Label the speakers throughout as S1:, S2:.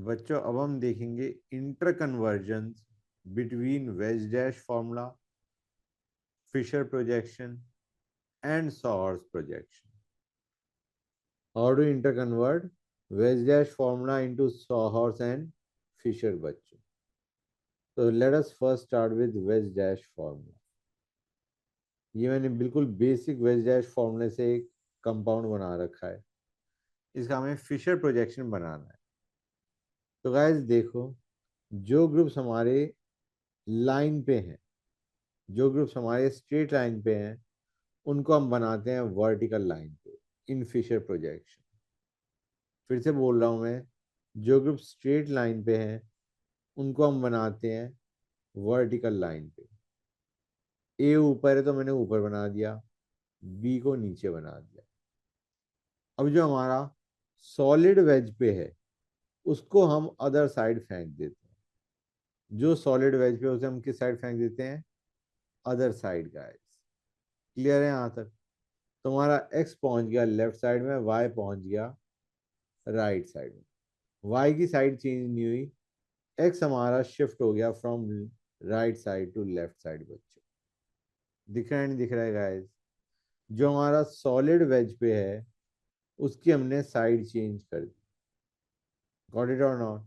S1: बच्चों अब हम देखेंगे inter conversion between wedge dash formula, Fischer projection and sawhorse projection. How to inter convert wedge dash formula into sawhorse and Fischer बच्चों. तो let us first start with wedge dash formula. ये मैंने बिल्कुल basic veg dash फॉर्मूले से एक compound बना रखा है. इसका हमें फिशर प्रोजेक्शन बनाना है. तो गाइस देखो, जो ग्रुप्स हमारे लाइन पे हैं, जो ग्रुप्स हमारे स्ट्रेट लाइन पे हैं, उनको हम बनाते हैं वर्टिकल लाइन पे इन फिशर प्रोजेक्शन. फिर से बोल रहा हूँ मैं, जो ग्रुप स्ट्रेट लाइन पे हैं उनको हम बनाते हैं वर्टिकल लाइन पे. ए ऊपर है तो मैंने ऊपर बना दिया, बी को नीचे बना दिया. अब जो हमारा सॉलिड वेज पे है उसको हम अदर साइड फेंक देते हैं. जो सॉलिड वेज पे है, उसे हम किस साइड फेंक देते हैं? Other side guys. क्लियर है यहाँ तक? तुम्हारा एक्स पहुंच गया लेफ्ट साइड में, वाई पहुंच गया राइट साइड में. वाई की साइड चेंज नहीं हुई, एक्स हमारा शिफ्ट हो गया from right side to left side. बच्चों दिख रहा है नहीं दिख रहा है गाइस? जो हमारा सॉलिड वेज पे है उसकी हमने साइड चेंज कर दी. गॉट इट और नॉट?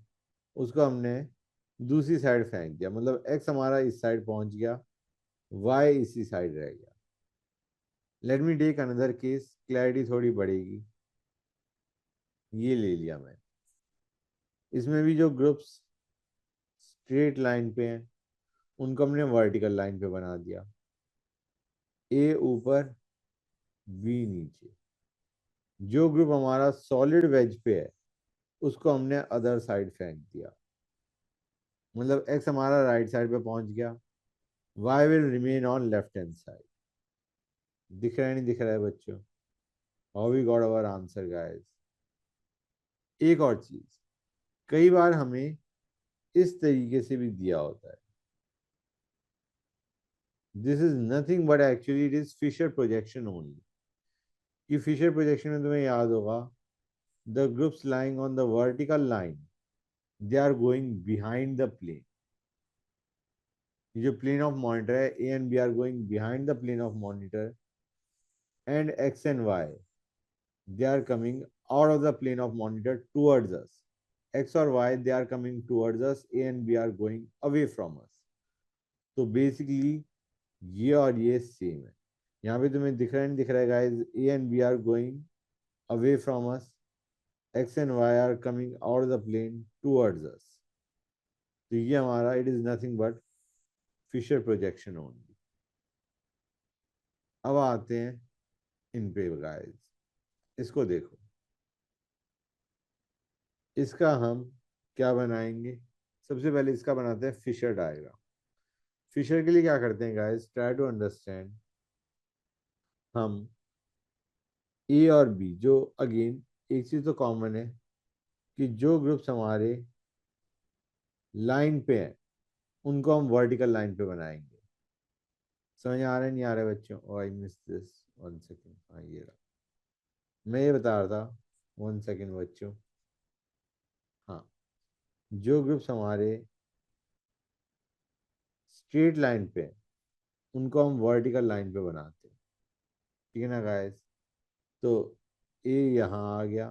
S1: उसको हमने दूसरी साइड फेंक दिया, मतलब एक्स हमारा इस साइड पहुंच गया, वाई इसी साइड रह गया. Let me take another case, clarity थोड़ी बढ़ेगी. ये ले लिया मैं. इसमें भी जो ग्रुप्स स्ट्रेट लाइन पे हैं उनको हमने वर्टिकल लाइन पे बना दिया. ए ऊपर, बी नीचे. जो ग्रुप हमारा सॉलिड वेज पे है उसको हमने अदर साइड फेंक दिया, मतलब एक्स हमारा राइट साइड पे पहुंच गया, Y will remain on left hand side. दिख रहा है नहीं दिख रहा है बच्चों? How we got our answer guys. एक और चीज, कई बार हमें इस तरीके से भी दिया होता है. This is nothing but actually it is Fischer projection only. कि फिशर प्रोजेक्शन में तुम्हें याद होगा, the groups lying on the vertical line they are going behind the plane. ये जो प्लेन ऑफ मॉनिटर है, A and B are going behind the plane of monitor, and X and Y they are coming out of the plane of monitor towards us. X or Y they are coming towards us, A and B are going away from us. तो basically ये और ये same है. यहाँ पे तुम्हें दिख रहा है नहीं दिख रहा है guys? A and B are going away from us, X and Y are coming out of the plane towards us. तो ये हमारा it is nothing but Fischer projection only. अब आते हैं इन पे गाइस. इसको देखो, इसका हम क्या बनाएंगे? सबसे पहले इसका बनाते हैं फिशर डायग्राम. फिशर के लिए क्या करते हैं गाइस? Try to understand. हम ए और बी, जो अगेन एक चीज तो कॉमन है कि जो ग्रुप्स हमारे लाइन पे हैं उनको हम वर्टिकल लाइन पे बनाएंगे. समझ आ रहा है नहीं आ रहा है बच्चों? Oh I miss this, one second. हाँ ये रहा. मैं ये बता रहा था, वन सेकेंड बच्चों. हाँ, जो ग्रुप्स हमारे स्ट्रेट लाइन पे हैं उनको हम वर्टिकल लाइन पे बनाते हैं. ठीक है ना गाइस? तो ए यहाँ आ गया,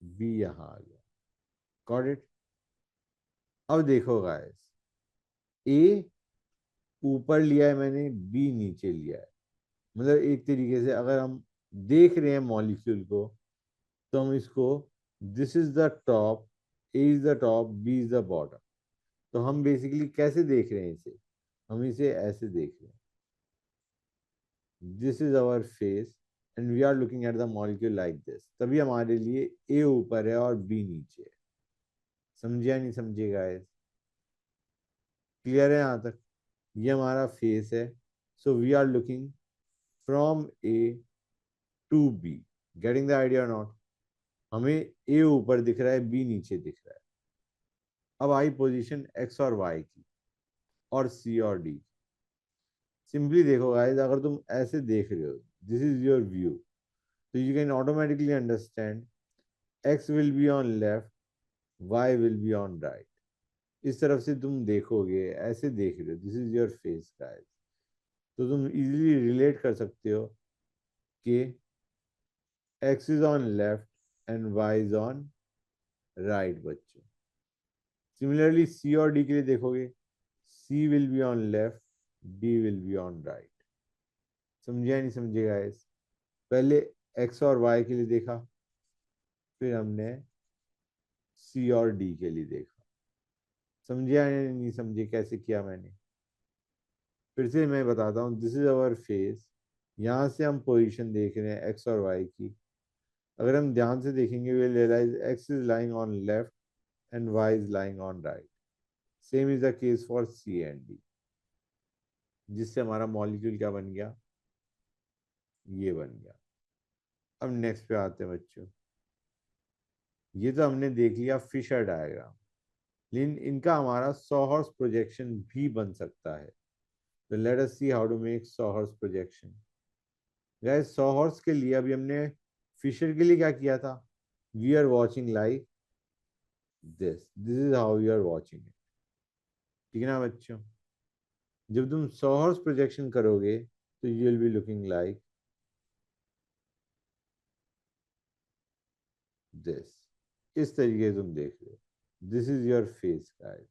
S1: बी यहाँ आ गया. Got it? अब देखो गाइस, ए ऊपर लिया है मैंने, बी नीचे लिया है. मतलब एक तरीके से अगर हम देख रहे हैं मॉलिक्यूल को, तो हम इसको, this is the top, A is the top, B is the bottom. तो हम बेसिकली कैसे देख रहे हैं इसे? हम इसे ऐसे देख रहे हैं. This is our face and we are looking at the molecule like this. तभी हमारे लिए ए ऊपर है और बी नीचे है. समझे या नहीं समझे गाइस? क्लियर है यहाँ तक? ये हमारा फेस है. So we are looking from A to B. Getting the idea not? हमें ए ऊपर दिख रहा है, बी नीचे दिख रहा है. अब आई पोजीशन एक्स और वाई की और सी और डी. सिंपली देखो गाइस, अगर तुम ऐसे देख रहे हो, दिस इज योर व्यू, तो you can automatically understand x will be on left, y will be on right. इस तरफ से तुम देखोगे, ऐसे देख रहे हो, this is your face guys, तो तुम इजीली रिलेट कर सकते हो कि x is on left and y is on right बच्चों। सिमिलरली c और d के लिए देखोगे, c will be on left, d will be on right. समझे या नहीं समझे गाइस? पहले x और y के लिए देखा, फिर हमने c और d के लिए देखा। समझे या नहीं समझे कैसे किया मैंने? फिर से मैं बताता हूँ, दिस इज अवर फेस। यहाँ से हम पोजीशन देख रहे हैं एक्स और वाई की। अगर हम ध्यान से देखेंगे we realise X is lying on left and Y is lying on right. Same is the case for C and D, जिससे हमारा मॉलिक्यूल क्या बन गया, ये बन गया। अब नेक्स्ट पे आते हैं बच्चों। ये तो हमने देख लिया फिशर डायग्राम, लेकिन इनका हमारा सॉहर्स प्रोजेक्शन भी बन सकता है। तो let us see how to make sawhorse projection. Guys sawhorse के लिए अभी हमने फिशर के लिए क्या किया था, we are watching like this is how you are watching it. ठीक है ना बच्चों? जब तुम सॉहर्स प्रोजेक्शन करोगे तो you will be looking like this. इस तरीके से तुम देख रहे हो, this is your face guys.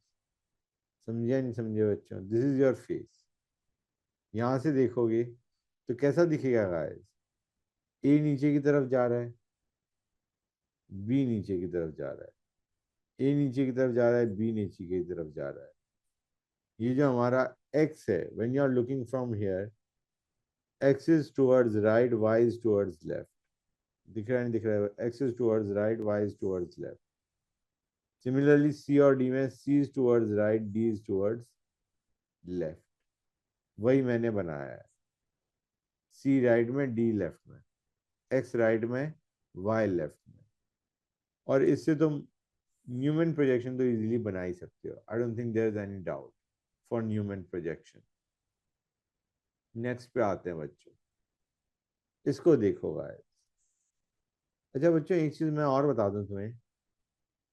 S1: समझे या नहीं समझे बच्चों? This is your face. यहां से देखोगे तो कैसा दिखेगा गाइस? ए नीचे की तरफ जा रहा है, बी नीचे की तरफ जा रहा है, ए नीचे की तरफ जा रहा है, बी नीचे की तरफ जा रहा है। ये जो हमारा एक्स है, when you are looking from here, X is towards right, Y is towards left. दिख रहा है नहीं दिख रहा है? X is towards right, Y is towards left. Similarly C और डी में C is towards right, D is towards left. वही मैंने बनाया है, सी राइट में, डी लेफ्ट में, एक्स राइट में, वाई लेफ्ट में। और इससे तुम न्यूमन प्रोजेक्शन तो इजीली बना ही सकते हो। I don't think there is any doubt for Newman projection. Next पे आते हैं बच्चों, इसको देखो गाइस। अच्छा बच्चों एक चीज मैं और बता दूं तुम्हें,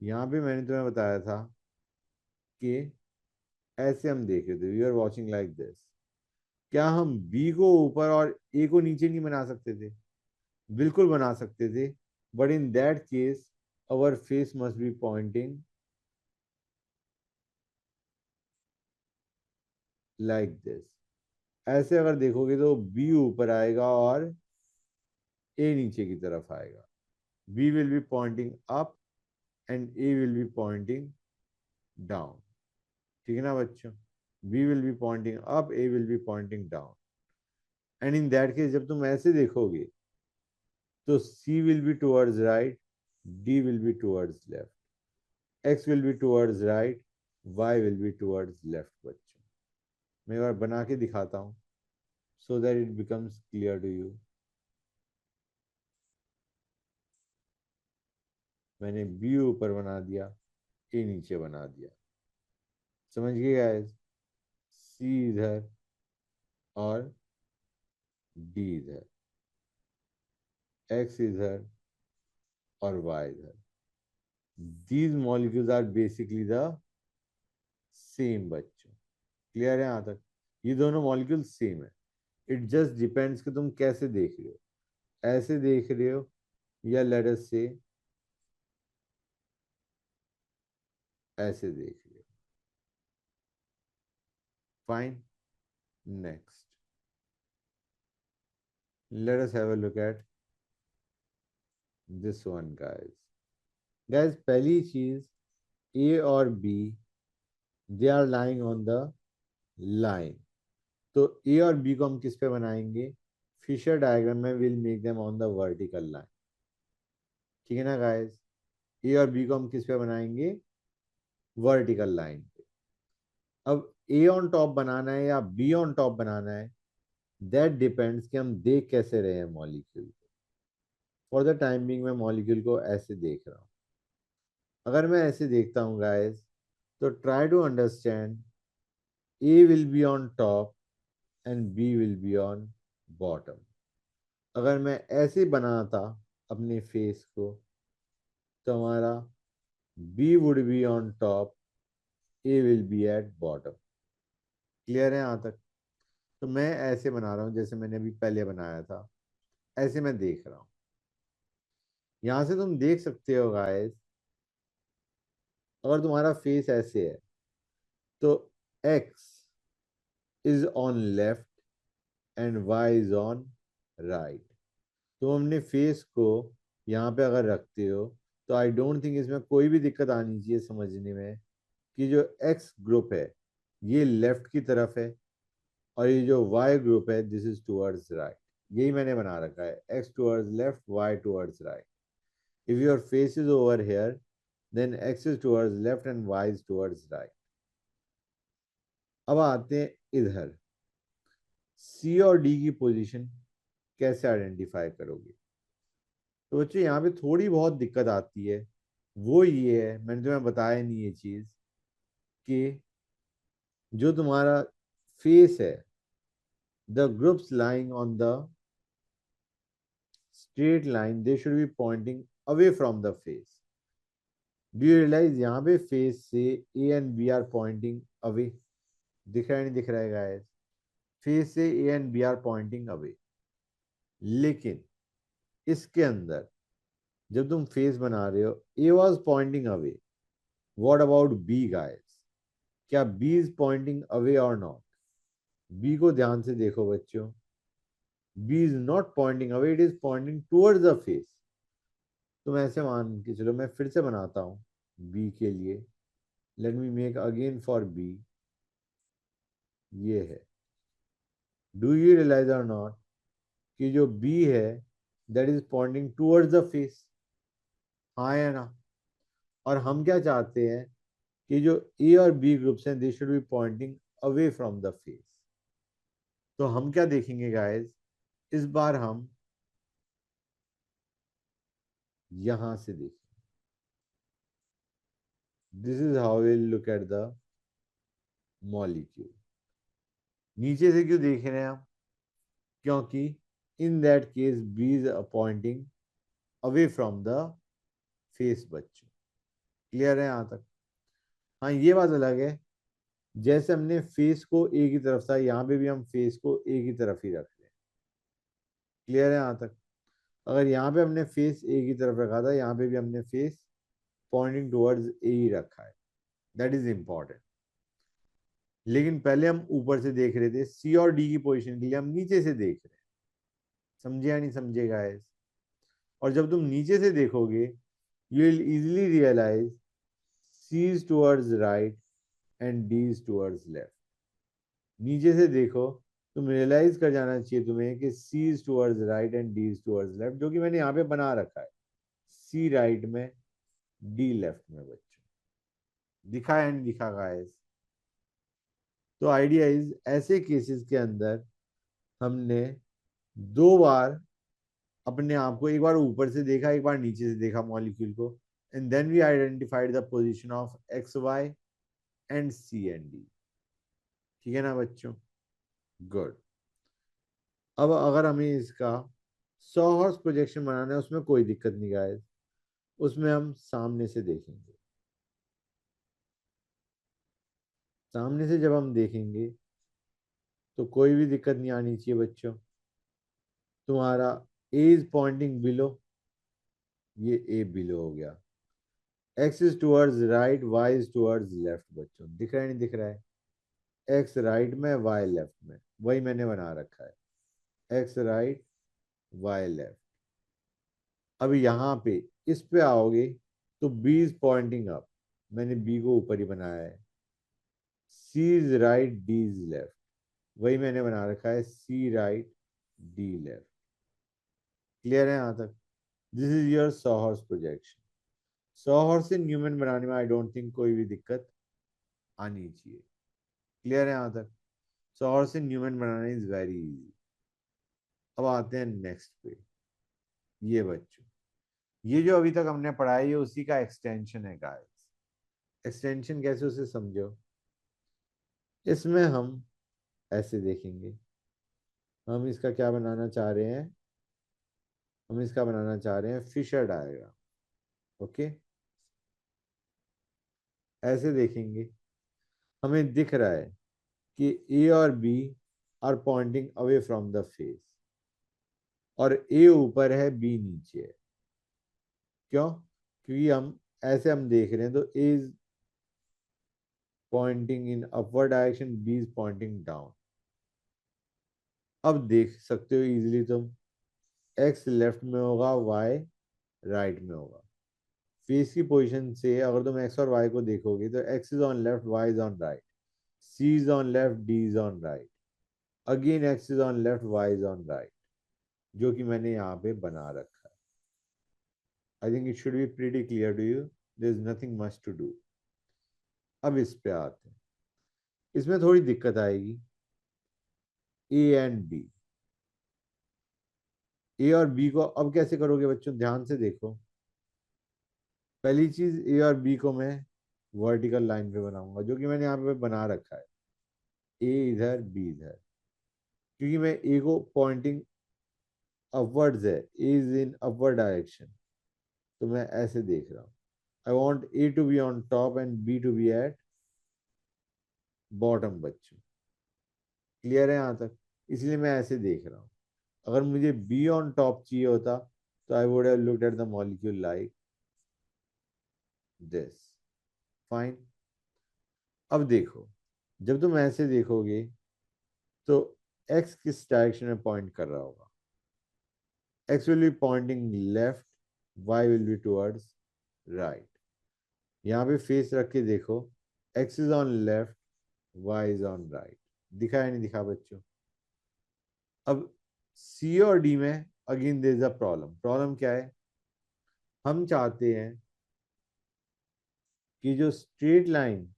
S1: यहाँ पे मैंने तुम्हें बताया था कि ऐसे हम देख रहे थे, we are watching like this. क्या हम बी को ऊपर और ए को नीचे नहीं बना सकते थे? बिल्कुल बना सकते थे, but in that case our face must be pointing like this. ऐसे अगर देखोगे तो बी ऊपर आएगा और ए नीचे की तरफ आएगा। B will be pointing up and A will be pointing down. ठीक है ना बच्चों? B will be pointing up, A will be pointing down. And in that case जब तुम ऐसे देखोगे तो C will be towards right, D will be towards left, X will be towards right, Y will be towards left बच्चों। मैं एक बार बना के दिखाता हूँ so that it becomes clear to you. मैंने बी ऊपर बना दिया, ए नीचे बना दिया। समझ गए गाइस? सी इधर और डी इधर, एक्स इधर और वाई इधर। These molecules are basically the same बच्चों। क्लियर है यहाँ तक? ये दोनों मॉलिक्यूल सेम है। इट जस्ट डिपेंड्स कि तुम कैसे देख रहे हो, ऐसे देख रहे हो या लेट अस से ऐसे देख रहे हो। Fine. Next let us have a look at this one guys. Guys पहली चीज ए और B they are lying on the line. तो ए और बी को हम किस पे बनाएंगे? फिशर डायग्राम में will make them on the vertical line. ठीक है ना गाइस? ए और बी को हम किस पे बनाएंगे? वर्टिकल लाइन पे। अब ए ऑन टॉप बनाना है या बी ऑन टॉप बनाना है, दैट डिपेंड्स कि हम देख कैसे रहे हैं मॉलिक्यूल को। फॉर द टाइम बिंग मैं मॉलिक्यूल को ऐसे देख रहा हूँ। अगर मैं ऐसे देखता हूँ गाइस, तो try to understand A will be on top and B will be on bottom. अगर मैं ऐसे बनाता अपने फेस को, तो हमारा B would be on top, A will be at bottom. Clear है यहाँ तक? तो मैं ऐसे बना रहा हूँ जैसे मैंने अभी पहले बनाया था, ऐसे मैं देख रहा हूँ। यहां से तुम देख सकते हो गाइस, अगर तुम्हारा फेस ऐसे है तो x is on left and y is on right. तुम अपने फेस को यहाँ पे अगर रखते हो तो आई डोंट थिंक इसमें कोई भी दिक्कत आनी चाहिए समझने में कि जो x ग्रुप है ये लेफ्ट की तरफ है और ये जो y ग्रुप है दिस इज टुवर्ड्स राइट। यही मैंने बना रखा है, x towards left, y towards right. If your face is over here then x is towards left and y is towards right. अब आते हैं इधर, C और D की पोजीशन कैसे आइडेंटिफाई करोगे? तो बच्चों यहाँ पे थोड़ी बहुत दिक्कत आती है, वो ये है, मैंने तुम्हें बताया नहीं ये चीज, कि जो तुम्हारा फेस है, the groups lying on the straight line they should be pointing away from the face. Do you realise यहाँ पे फेस से A and B are pointing away? दिख रहा है नहीं दिख रहा है गाइस? फेस से A and B are pointing away, लेकिन इसके अंदर जब तुम फेस बना रहे हो A was pointing away, what about B guys? क्या बी इज पॉइंटिंग अवे और नॉट? बी को ध्यान से देखो बच्चों, B is not pointing away, it is pointing towards the face. तुम ऐसे मान के चलो, मैं फिर से बनाता हूं बी के लिए, let me make again for B. ये है, डू यू रियलाइज और नॉट कि जो बी है that is pointing towards the face? हाँ या ना? और हम क्या चाहते हैं कि जो ए और बी ग्रुप्स हैं they should be pointing away from the face. तो हम क्या देखेंगे गाइस, इस बार हम यहां से देखें। This is how will look at the molecule. नीचे से क्यों देख रहे हैं हम? क्योंकि in that case B is pointing away from the face बच्चों। क्लियर है यहां तक? हाँ ये बात अलग है, जैसे हमने फेस को ए की तरफ था, यहाँ पे भी हम फेस को ए की तरफ ही रख रहे हैं। क्लियर है यहाँ तक? अगर यहाँ पे हमने फेस ए की तरफ रखा था, यहाँ पे भी हमने फेस पॉइंटिंग टुवर्ड्स ए ही रखा है। That is important. लेकिन पहले हम ऊपर से देख रहे थे, सी और डी की पोजीशन के लिए हम नीचे से देख रहे हैं। समझे या नहीं समझे गाइस? और जब तुम नीचे से देखोगे you will easily realise C is towards right and D is towards left. नीचे से देखो, तुम रियलाइज कर जाना चाहिए तुम्हें कि C is towards right and D is towards left, जो कि मैंने यहाँ पे बना रखा है, सी राइट में, डी लेफ्ट में बच्चों। दिखा या नहीं दिखा गाइस? तो आइडिया इज, ऐसे केसेस के अंदर हमने दो बार अपने आप को, एक बार ऊपर से देखा, एक बार नीचे से देखा मॉलिक्यूल को, and then we identified the position of X Y and C and D. ठीक है ना बच्चों? गुड। अब अगर हमें इसका 100 हॉर्स प्रोजेक्शन बनाना है, उसमें कोई दिक्कत नहीं गाइस, उसमें हम सामने से देखेंगे। सामने से जब हम देखेंगे तो कोई भी दिक्कत नहीं आनी चाहिए बच्चों। तुम्हारा ए इज पॉइंटिंग बिलो, ये ए बिलो हो गया, X is towards right, Y is towards left बच्चों। दिख रहा है नहीं दिख रहा है? एक्स राइट में, वाई लेफ्ट में, वही मैंने बना रखा है, एक्स राइट, वाई लेफ्ट। अब यहाँ पे इस पे आओगे तो बी इज पॉइंटिंग अप, मैंने बी को ऊपर ही बनाया है, C is right, D is left, वही मैंने बना रखा है, C right, D left. Clear है यहाँ तक? This is your 100 horse projection. 100 horse से न्यूमन बनाने में आई डोंट थिंक कोई भी दिक्कत आनी चाहिए। क्लियर है यहाँ तक? 100 हॉर्स से न्यूमन बनाना इज वेरी इजी। अब आते हैं नेक्स्ट पे। ये बच्चों, ये जो अभी तक हमने पढ़ा है ये उसी का एक्सटेंशन है गाइस। एक्सटेंशन कैसे, उसे समझो। इसमें हम ऐसे देखेंगे, हम इसका क्या बनाना चाह रहे हैं, हम इसका बनाना चाह रहे हैं फिशर डायग्राम। ओके, ऐसे देखेंगे, हमें दिख रहा है कि ए और B are pointing away from the face, और ए ऊपर है बी नीचे है। क्यों? क्योंकि हम देख रहे हैं, तो A is pointing in upward direction, B is pointing down. अब देख सकते हो इजीली तुम, एक्स लेफ्ट में होगा, वाई राइट में होगा। फेस की पोजीशन से अगर तुम एक्स और वाई को देखोगे तो X is on left, Y is on right, C is on left, D is on right, again X is on left, Y is on right, जो कि मैंने यहाँ पे बना रखा है। I think it should be pretty clear to you, there is nothing much to do. अब इस पे आते हैं, इसमें थोड़ी दिक्कत आएगी। ए एंड बी, ए और बी को अब कैसे करोगे बच्चों, ध्यान से देखो। पहली चीज, ए और बी को मैं वर्टिकल लाइन पे बनाऊंगा, जो कि मैंने यहाँ पे बना रखा है, ए इधर बी इधर। क्योंकि मैं ए को पॉइंटिंग अपवर्ड्स है, A is in upward direction, तो मैं ऐसे देख रहा हूँ। I want A to be on top and B to be at bottom बच्चों। क्लियर है यहाँ तक? इसलिए मैं ऐसे देख रहा हूँ। अगर मुझे बी ऑन टॉप चाहिए होता तो I would have looked at the molecule like this. Fine. अब देखो, जब तुम ऐसे देखोगे तो एक्स किस डायरेक्शन में पॉइंट कर रहा होगा? X will be pointing left, Y will be towards right. यहाँ पे फेस रख के देखो, X is on left, Y is on right. दिखा या नहीं दिखा बच्चों? अब सी और डी में again there is a problem. Problem क्या है? हम चाहते हैं कि जो स्ट्रेट लाइन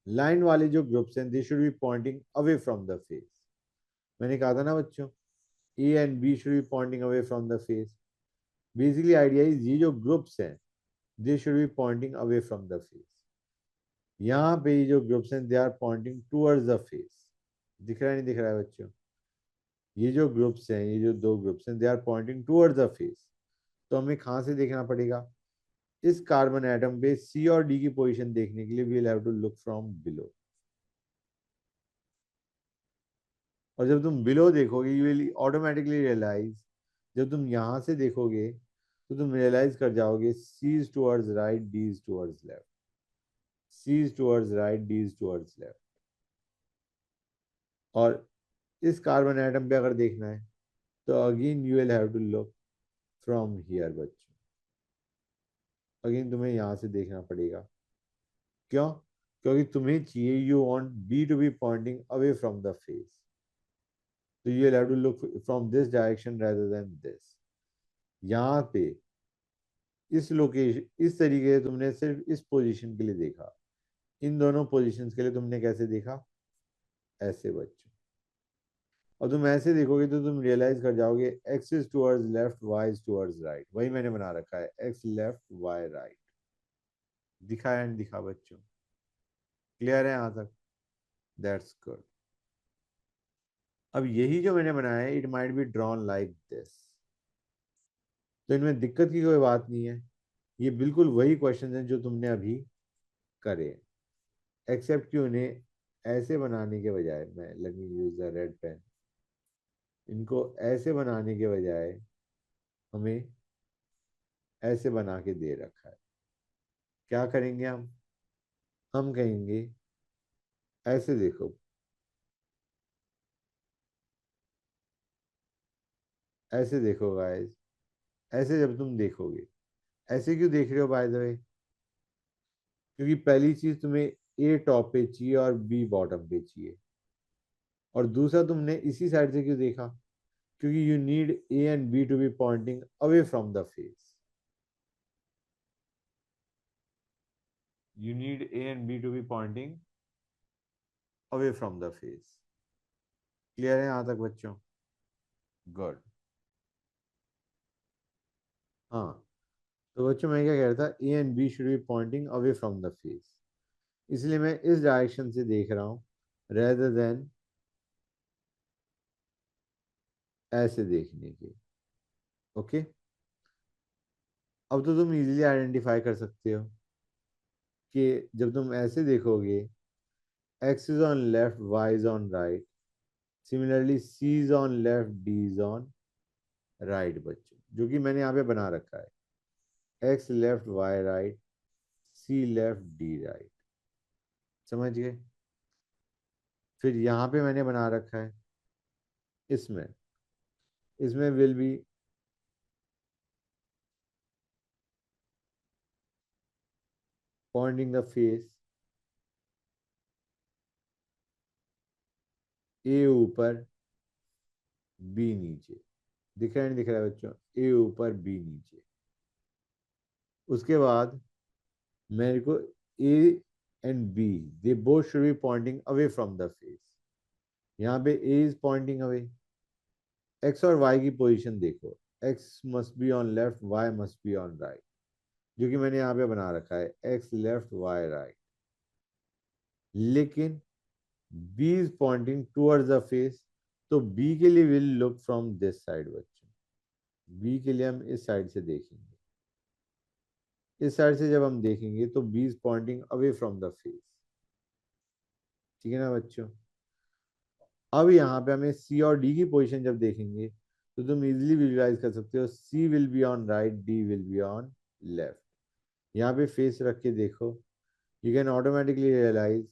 S1: लाइन वाले जो ग्रुप्स हैं, they should be pointing away from the face. मैंने कहा था ना बच्चों, A and B should be pointing away from the face. Basically idea is, ये जो ग्रुप्स हैं they should be pointing away from the face. यहाँ पे ये जो ग्रुप्स हैं they are pointing towards the face. दिख रहा है नहीं दिख रहा है बच्चों? ये जो ग्रुप्स हैं, ये जो दो ग्रुप्स हैं, they are pointing towards the face. तो हमें कहाँ से देखना पड़ेगा? इस कार्बन एटम पे सी और डी की पोजीशन देखने के लिए we will have to look from below. और जब तुम बिलो देखोगे यू विल ऑटोमेटिकली रियलाइज, जब तुम यहां से देखोगे तो तुम रियलाइज कर जाओगे, C is towards right, D is towards left, C is towards right, D is towards left. और इस कार्बन एटम पे अगर देखना है तो again you will have to look from here बच्चों। अगेन तुम्हें यहां से देखना पड़ेगा। क्यों? क्योंकि तुम्हें चाहिए, you want be to be pointing away from the face, तो you will have to look from this direction rather than this. यहाँ पे इस लोकेशन, इस तरीके से तुमने सिर्फ इस पोजीशन के लिए देखा, इन दोनों पोजीशंस के लिए तुमने कैसे देखा? ऐसे बच्चों। और तुम ऐसे देखोगे तो तुम रियलाइज कर जाओगे, X is towards left, Y is towards right. वही मैंने बना रखा है, एक्स लेफ्ट, वाई राइट। दिखा या नहीं दिखा बच्चों? क्लियर है यहाँ तक? That's good. अब यही जो मैंने बनाया है, it might be drawn like this, तो इनमें दिक्कत की कोई बात नहीं है। ये बिल्कुल वही क्वेश्चन है जो तुमने अभी करे, एक्सेप्ट कि उन्हें ऐसे बनाने के बजाय, मैं let me use the red pen, इनको ऐसे बनाने के बजाय हमें ऐसे बना के दे रखा है। क्या करेंगे हम कहेंगे ऐसे देखो, ऐसे देखो गाइस। ऐसे जब तुम देखोगे, ऐसे क्यों देख रहे हो बाय द वे? क्योंकि पहली चीज, तुम्हें ए टॉप पे चाहिए और बी बॉटम पे चाहिए। और दूसरा, तुमने इसी साइड से क्यों देखा? क्योंकि you need A and B to be pointing away from the face. You need A and B to be pointing away from the face. Clear है यहाँ तक बच्चों? गुड। हाँ, तो बच्चों मैं क्या कह रहा था, A and B should be pointing away from the face, इसलिए मैं इस डायरेक्शन से देख रहा हूँ रेदर देन ऐसे देखने के। ओके, अब तो तुम इजीली आइडेंटिफाई कर सकते हो कि जब तुम ऐसे देखोगे x is on left, y is on right. Similarly, c is on left, d is on right बच्चों, जो कि मैंने यहाँ पे बना रखा है x left y right c left d right. समझ गए? फिर यहाँ पे मैंने बना रखा है इसमें इसमें will be pointing the face, A ऊपर बी नीचे। दिख रहा है नहीं दिख रहा है बच्चों? ए ऊपर बी नीचे। उसके बाद मेरे को A and B they both should be pointing away from the face. यहाँ पे A is pointing away. X और वाई की पोजीशन देखो, X must be on left, Y must be on right, जो कि मैंने यहाँ पे बना रखा है एक्स लेफ्ट वाई राइट। लेकिन B is pointing towards the face, तो बी के लिए will look from this side बच्चों। बी के लिए हम इस साइड से देखेंगे। इस साइड से जब हम देखेंगे तो B is pointing away from the face. ठीक है ना बच्चों? अब यहाँ पे हमें सी और डी की पोजीशन जब देखेंगे तो तुम इजीली विजुलाइज कर सकते हो, C will be on right, D will be on left. यहाँ पे फेस रख के देखो, you can automatically realize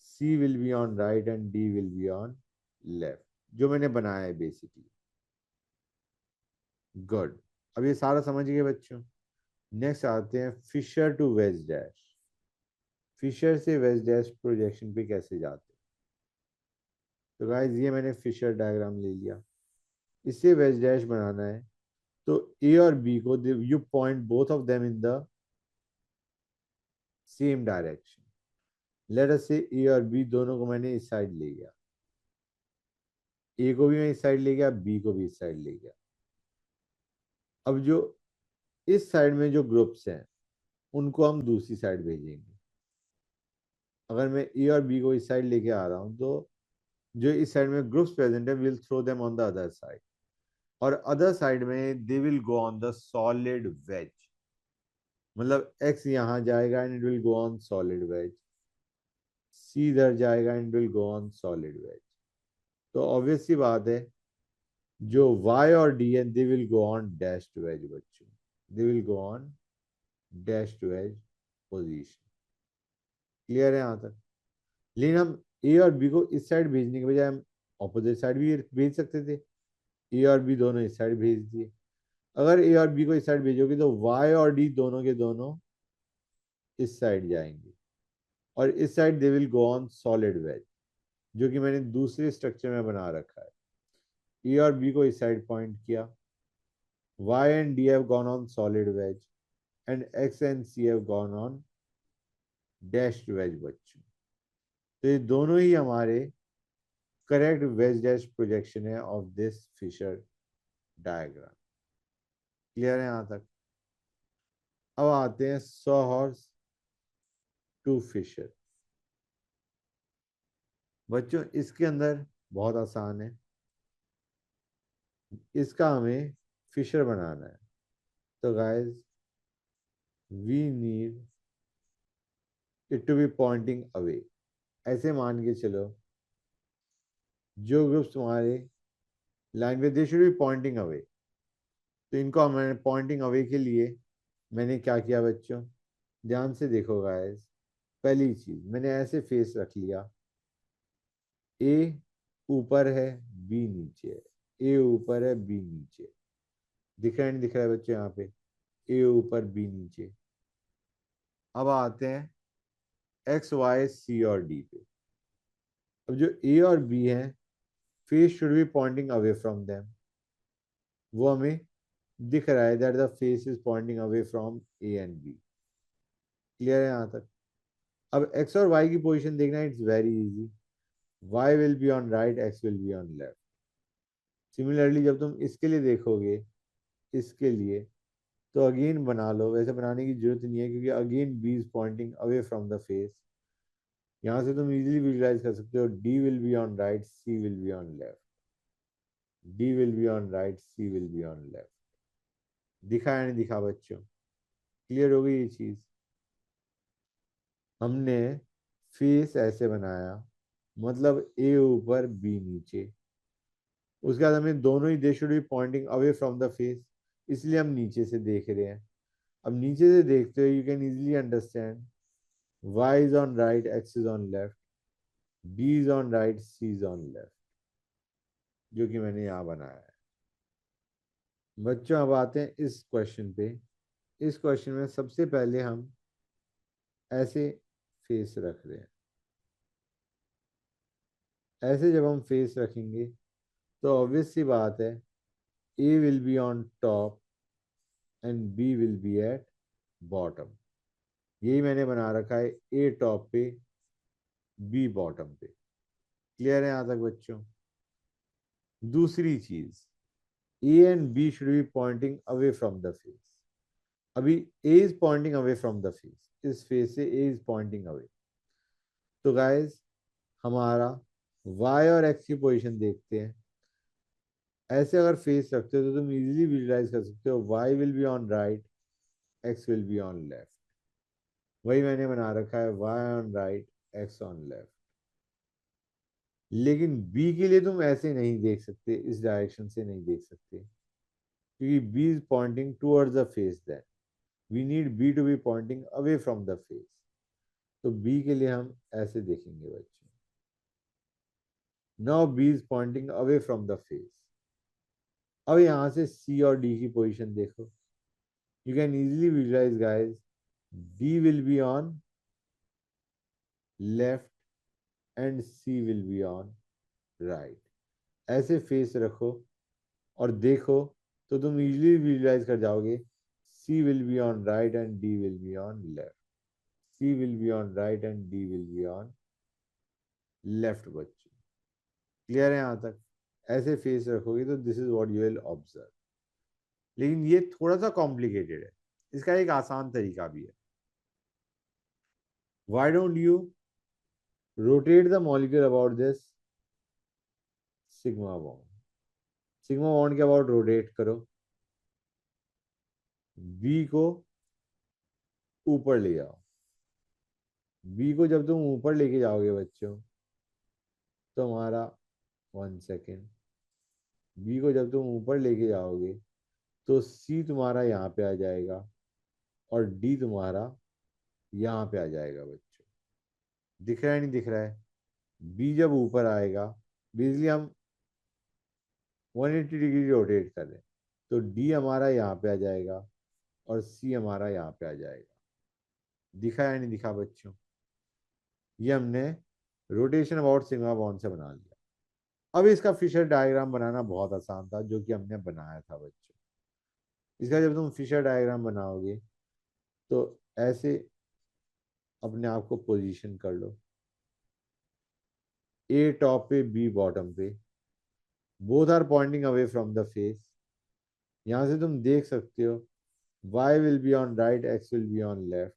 S1: C will be on right and D will be on left, जो मैंने बनाया है बेसिकली। गुड। अब ये सारा समझ गए बच्चों? नेक्स्ट आते हैं Fischer to wedge dash. Fischer से वेज डैश प्रोजेक्शन पे कैसे जाते हैं? तो गाइस ये मैंने फिशर डायग्राम ले लिया। इससे वेज डैश बनाना है तो ए और बी को you point both of them in the same direction. Let us से ए और बी दोनों को मैंने इस साइड ले गया, ए को भी मैं इस साइड ले गया, बी को भी इस साइड ले गया। अब जो इस साइड में जो ग्रुप्स हैं उनको हम दूसरी साइड भेजेंगे। अगर मैं ए और बी को इस साइड लेके आ रहा हूं तो जो इस साइड में ग्रुप्स प्रेजेंट है will throw them on the other side, और अदर साइड में they will go on the solid wedge. मतलब एक्स यहां जाएगा and it will go on solid wedge, C इधर जाएगा and will go on solid wedge. तो obvious सी बात है जो y और d है they will go on dashed wedge बच्चों, they will go on dashed wedge position. Clear है यहाँ तक? लेकिन हम ए और बी को इस साइड भेजने के बजाय हम ऑपोजिट साइड भी भेज सकते थे। ए और बी दोनों इस साइड भेज दिए। अगर ए और बी को इस साइड भेजोगे तो वाई और डी दोनों के दोनों इस साइड जाएंगे, और इस side they will go on solid wedge, जो कि मैंने दूसरे स्ट्रक्चर में बना रखा है। ए और बी को इस साइड पॉइंट किया, y and d have gone on solid wedge and x and c have gone on dashed wedge बच्चों। तो ये दोनों ही हमारे करेक्ट वेज डैश प्रोजेक्शन है of this Fischer diagram. Clear है यहाँ तक? अब आते हैं सॉ हॉर्स टू फिशर। बच्चों इसके अंदर बहुत आसान है, इसका हमें फिशर बनाना है। तो guys we need it to be pointing away. ऐसे मान के चलो जो ग्रुप्स तुम्हारे लाइन पे they should be pointing away, तो इनको मैंने पॉइंटिंग अवे के लिए मैंने क्या किया बच्चों? ध्यान से देखो गाइस। पहली चीज मैंने ऐसे फेस रख लिया, ए ऊपर है बी नीचे है, ए ऊपर है बी नीचे। दिख रहा है नहीं दिख रहा है बच्चों यहाँ पे? ए ऊपर बी नीचे। अब आते हैं एक्स वाई सी और डी पे। अब जो ए और बी है face should be pointing away from them, वो हमें दिख रहा है that the face is pointing away from A and B. Clear है यहाँ तक? अब एक्स और वाई की पोजीशन देखना, it's very easy. Y will be on right, X will be on left. Similarly जब तुम इसके लिए देखोगे, इसके लिए, तो अगेन बना लो। वैसे बनाने की जरूरत नहीं है क्योंकि again B is pointing away from the face. यहाँ से तुम इजीली विजुलाइज कर सकते हो D will be on right, C will be on left, D will be on right, C will be on left. दिखा या नहीं दिखा बच्चों? क्लियर हो गई ये चीज? हमने फेस ऐसे बनाया, मतलब ए ऊपर बी नीचे। उसके बाद हमें दोनों ही they should be pointing away from the face, इसलिए हम नीचे से देख रहे हैं। अब नीचे से देखते हो you can easily understand y is on right, x is on left, b is on right, c is on left, जो कि मैंने यहाँ बनाया है। बच्चों अब आते हैं इस क्वेश्चन पे। इस क्वेश्चन में सबसे पहले हम ऐसे फेस रख रहे हैं। ऐसे जब हम फेस रखेंगे तो ऑब्वियस सी बात है A will be on top and B will be at bottom. यही मैंने बना रखा है, ए टॉप पे बी बॉटम पे। क्लियर है यहाँ तक बच्चों? दूसरी चीज, A and B should be pointing away from the face. अभी A is pointing away from the face, इस फेस से ए इज पॉइंटिंग अवे। तो गाइस हमारा y और x की पोजीशन देखते हैं। ऐसे अगर फेस रखते हो तो तुम इजीली विजुलाइज कर सकते हो y will be on right, x will be on left. वही मैंने बना रखा है, y on right, x on left. लेकिन b के लिए तुम ऐसे नहीं देख सकते, इस डायरेक्शन से नहीं देख सकते, क्योंकि b is pointing towards the face. Then we need b to be pointing away from the face. तो b के लिए हम ऐसे देखेंगे बच्चों। Now b is pointing away from the face. अब यहाँ से C और D की पोजीशन देखो। You can easily visualise guys, D will be on left and C will be on right. ऐसे फेस रखो और देखो तो तुम इजीली विजुलाइज कर जाओगे, C will be on right and D will be on left, C will be on right and D will be on left. बच्चों clear है यहाँ तक? ऐसे फेस रखोगे तो this is what you will observe. लेकिन ये थोड़ा सा कॉम्प्लिकेटेड है, इसका एक आसान तरीका भी है। Why don't you rotate the molecule about this sigma bond? Sigma bond के अबाउट रोटेट करो, बी को ऊपर ले जाओ। बी को जब तुम ऊपर लेके जाओगे बच्चों तो हमारा 1 सेकेंड, बी को जब तुम ऊपर लेके जाओगे तो सी तुम्हारा यहाँ पे आ जाएगा और डी तुम्हारा यहाँ पे आ जाएगा बच्चों। दिख रहा है नहीं दिख रहा है? बी जब ऊपर आएगा, बेसिकली हम 180 डिग्री रोटेट कर रहे हैं, तो डी हमारा यहाँ पे आ जाएगा और सी हमारा यहाँ पे आ जाएगा। दिखा या नहीं दिखा बच्चों? ये हमने रोटेशन अबाउट सिग्मा बॉन्ड से बना लिया। अब इसका फिशर डायग्राम बनाना बहुत आसान था, जो कि हमने बनाया था बच्चों। इसका जब तुम फिशर डायग्राम बनाओगे तो ऐसे अपने आप को पोजीशन कर लो, ए टॉप पे बी बॉटम पे, both are pointing away from the face. यहाँ से तुम देख सकते हो y will be on right, x will be on left,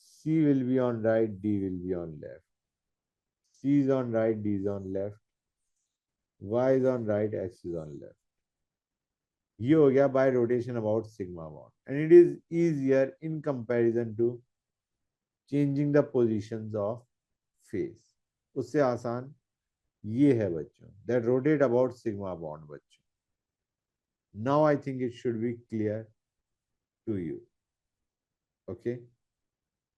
S1: c will be on right, d will be on left, c is on right, d is on left, y is on right, x is on left. ये हो गया by rotation about sigma bond, and it is easier in comparison to changing the positions of phase. उससे आसान ये है बच्चों, that rotate about sigma bond बच्चों. Now I think it should be clear to you. Okay.